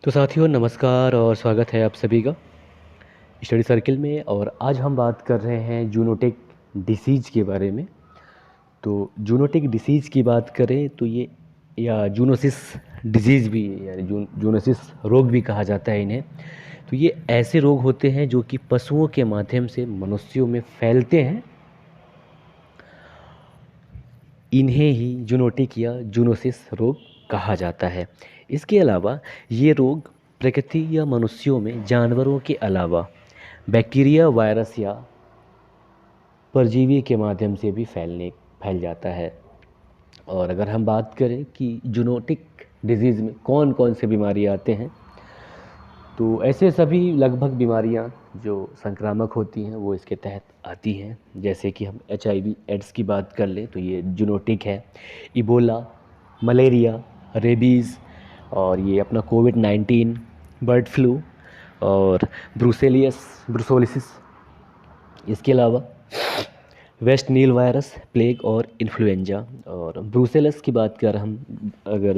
तो साथियों नमस्कार और स्वागत है आप सभी का स्टडी सर्किल में। और आज हम बात कर रहे हैं जूनोटिक डिसीज़ के बारे में। तो जूनोटिक डिसीज़ की बात करें तो ये या जूनोसिस डिजीज़ भी यानी जूनोसिस रोग भी कहा जाता है इन्हें। तो ये ऐसे रोग होते हैं जो कि पशुओं के माध्यम से मनुष्यों में फैलते हैं। इन्हें ही जूनोटिक या जूनोसिस रोग कहा जाता है। इसके अलावा ये रोग प्रकृति या मनुष्यों में जानवरों के अलावा बैक्टीरिया, वायरस या परजीवी के माध्यम से भी फैल जाता है। और अगर हम बात करें कि जूनोटिक डिजीज़ में कौन कौन से बीमारी आते हैं, तो ऐसे सभी लगभग बीमारियां जो संक्रामक होती हैं वो इसके तहत आती हैं। जैसे कि हम HIV एड्स की बात कर लें तो ये जूनोटिक है। इबोला, मलेरिया, रेबीज़ और ये अपना कोविड-19, बर्ड फ्लू और ब्रूसोलिसिस। इसके अलावा वेस्ट नील वायरस, प्लेग और इन्फ्लुएंजा। और ब्रूसेलस की बात कर हम अगर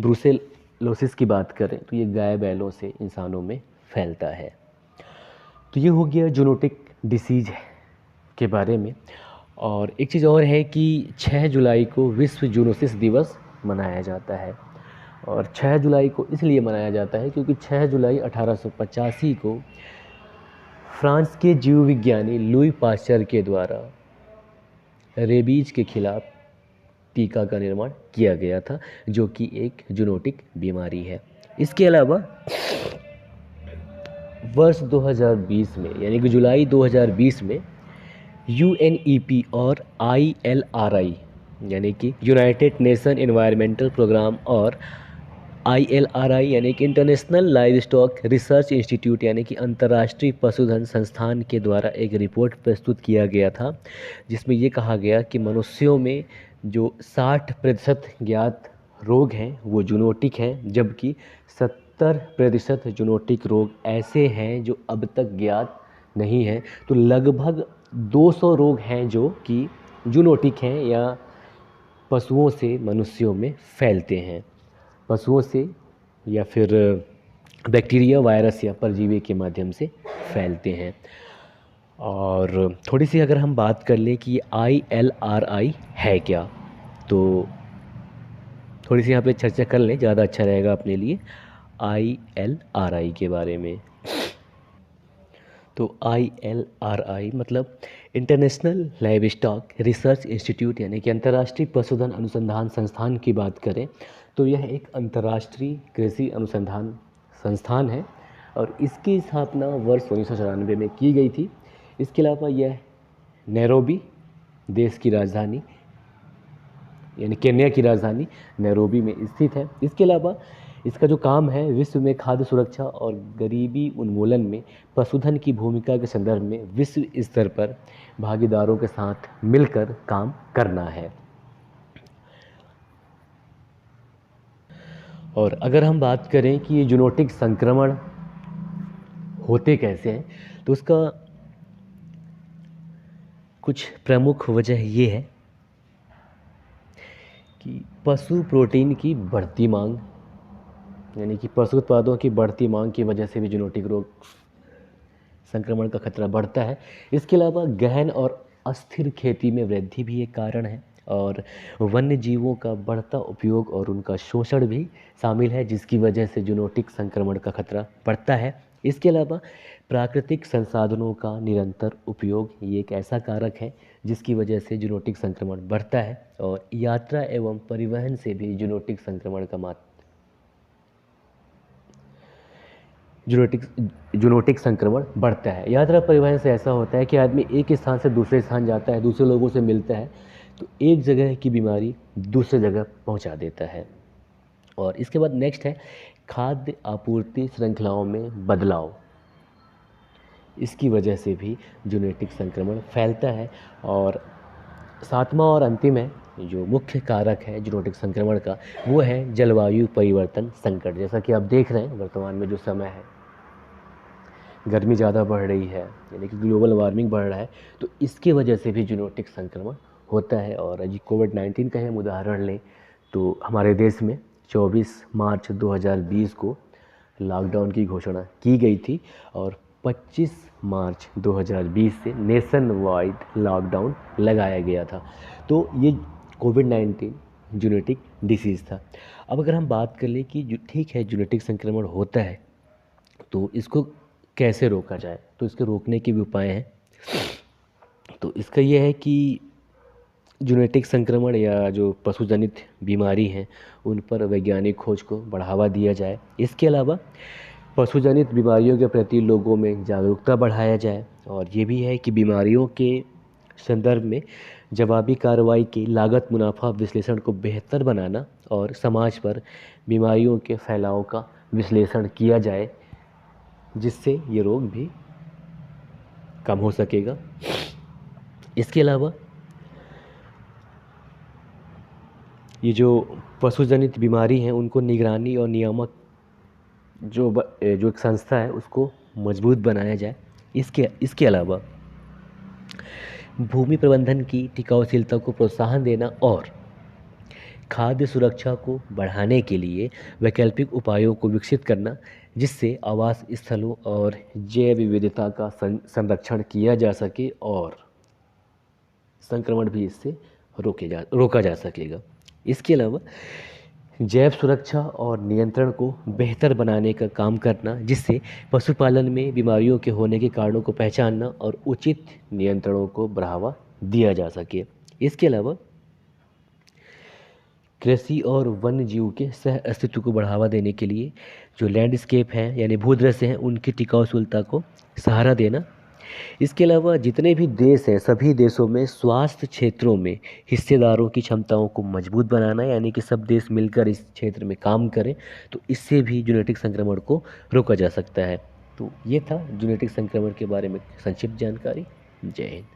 ब्रूसेलोसिस की बात करें तो ये गाय बैलों से इंसानों में फैलता है। तो ये हो गया जूनोटिक डिसीज के बारे में। और एक चीज़ और है कि 6 जुलाई को विश्व जूनोसिस दिवस मनाया जाता है। और 6 जुलाई को इसलिए मनाया जाता है क्योंकि 6 जुलाई 1885 को फ्रांस के जीव विज्ञानी लुई पाश्चर के द्वारा रेबीज के खिलाफ टीका का निर्माण किया गया था, जो कि एक जूनोटिक बीमारी है। इसके अलावा वर्ष 2020 में यानी कि जुलाई 2020 में UNEP और ILRI यानी कि यूनाइटेड नेशन एनवायरमेंटल प्रोग्राम और ILRI यानी कि international live stock research institute यानी कि अंतर्राष्ट्रीय पशुधन संस्थान के द्वारा एक रिपोर्ट प्रस्तुत किया गया था, जिसमें ये कहा गया कि मनुष्यों में जो 60% ज्ञात रोग हैं वो जूनोटिक हैं, जबकि 70% जूनोटिक रोग ऐसे हैं जो अब तक ज्ञात नहीं हैं। तो लगभग 200 रोग हैं जो कि जूनोटिक हैं या पशुओं से मनुष्यों में फैलते हैं, पशुओं से या फिर बैक्टीरिया, वायरस या परजीवी के माध्यम से फैलते हैं। और थोड़ी सी अगर हम बात कर लें कि ILRI है क्या, तो थोड़ी सी यहाँ पे चर्चा कर लें, ज़्यादा अच्छा रहेगा अपने लिए ILRI के बारे में। तो ILRI मतलब international live stock research institute यानी कि अंतर्राष्ट्रीय पशुधन अनुसंधान संस्थान की बात करें तो यह एक अंतर्राष्ट्रीय कृषि अनुसंधान संस्थान है और इसकी स्थापना वर्ष 1994 में की गई थी। इसके अलावा यह नैरोबी देश की राजधानी यानी केन्या की राजधानी नैरोबी में स्थित है। इसके अलावा इसका जो काम है विश्व में खाद्य सुरक्षा और गरीबी उन्मूलन में पशुधन की भूमिका के संदर्भ में विश्व स्तर पर भागीदारों के साथ मिलकर काम करना है। और अगर हम बात करें कि ये जूनोटिक संक्रमण होते कैसे हैं, तो उसका कुछ प्रमुख वजह ये है कि पशु प्रोटीन की बढ़ती मांग यानी कि पशु उत्पादों की बढ़ती मांग की वजह से भी जूनोटिक रोग संक्रमण का खतरा बढ़ता है। इसके अलावा गहन और अस्थिर खेती में वृद्धि भी एक कारण है और वन्य जीवों का बढ़ता उपयोग और उनका शोषण भी शामिल है, जिसकी वजह से जूनोटिक संक्रमण का खतरा बढ़ता है। इसके अलावा प्राकृतिक संसाधनों का निरंतर उपयोग ये एक ऐसा कारक है जिसकी वजह से जूनोटिक संक्रमण बढ़ता है। और यात्रा एवं परिवहन से भी जूनोटिक संक्रमण बढ़ता है। यात्रा परिवहन से ऐसा होता है कि आदमी एक स्थान से दूसरे स्थान जाता है, दूसरे लोगों से मिलता है, तो एक जगह की बीमारी दूसरे जगह पहुंचा देता है। और इसके बाद नेक्स्ट है खाद्य आपूर्ति श्रृंखलाओं में बदलाव। इसकी वजह से भी जूनोटिक संक्रमण फैलता है। और सातवां और अंतिम है जो मुख्य कारक है जूनोटिक संक्रमण का, वो है जलवायु परिवर्तन संकट। जैसा कि आप देख रहे हैं वर्तमान में जो समय है, गर्मी ज़्यादा बढ़ रही है यानी कि ग्लोबल वार्मिंग बढ़ रहा है, तो इसके वजह से भी जूनोटिक संक्रमण होता है। और यदि कोविड-19 का हम उदाहरण लें तो हमारे देश में 24 मार्च 2020 को लॉकडाउन की घोषणा की गई थी और 25 मार्च 2020 से नेशन वाइड लॉकडाउन लगाया गया था। तो ये कोविड-19 जेनेटिक डिसीज़ था। अब अगर हम बात कर लें कि जो ठीक है जेनेटिक संक्रमण होता है, तो इसको कैसे रोका जाए? तो इसके रोकने के भी उपाय हैं। तो इसका ये है कि जेनेटिक संक्रमण या जो पशुजनित बीमारी हैं, उन पर वैज्ञानिक खोज को बढ़ावा दिया जाए। इसके अलावा पशुजनित बीमारियों के प्रति लोगों में जागरूकता बढ़ाया जाए और ये भी है कि बीमारियों के संदर्भ में जवाबी कार्रवाई की लागत मुनाफा विश्लेषण को बेहतर बनाना और समाज पर बीमारियों के फैलाव का विश्लेषण किया जाए, जिससे ये रोग भी कम हो सकेगा। इसके अलावा ये जो पशुजनित बीमारी हैं उनको निगरानी और नियामक जो एक संस्था है उसको मजबूत बनाया जाए। इसके अलावा भूमि प्रबंधन की टिकाऊशीलता को प्रोत्साहन देना और खाद्य सुरक्षा को बढ़ाने के लिए वैकल्पिक उपायों को विकसित करना, जिससे आवास स्थलों और जैव विविधता का संरक्षण किया जा सके और संक्रमण भी इससे रोका जा सकेगा। इसके अलावा जैव सुरक्षा और नियंत्रण को बेहतर बनाने का काम करना, जिससे पशुपालन में बीमारियों के होने के कारणों को पहचानना और उचित नियंत्रणों को बढ़ावा दिया जा सके। इसके अलावा कृषि और वन्य जीव के सह अस्तित्व को बढ़ावा देने के लिए जो लैंडस्केप हैं यानी भूदृश्य हैं उनकी टिकाऊशीलता को सहारा देना। इसके अलावा जितने भी देश हैं सभी देशों में स्वास्थ्य क्षेत्रों में हिस्सेदारों की क्षमताओं को मजबूत बनाना, यानी कि सब देश मिलकर इस क्षेत्र में काम करें, तो इससे भी जेनेटिक संक्रमण को रोका जा सकता है। तो ये था जेनेटिक संक्रमण के बारे में संक्षिप्त जानकारी। जय हिंद।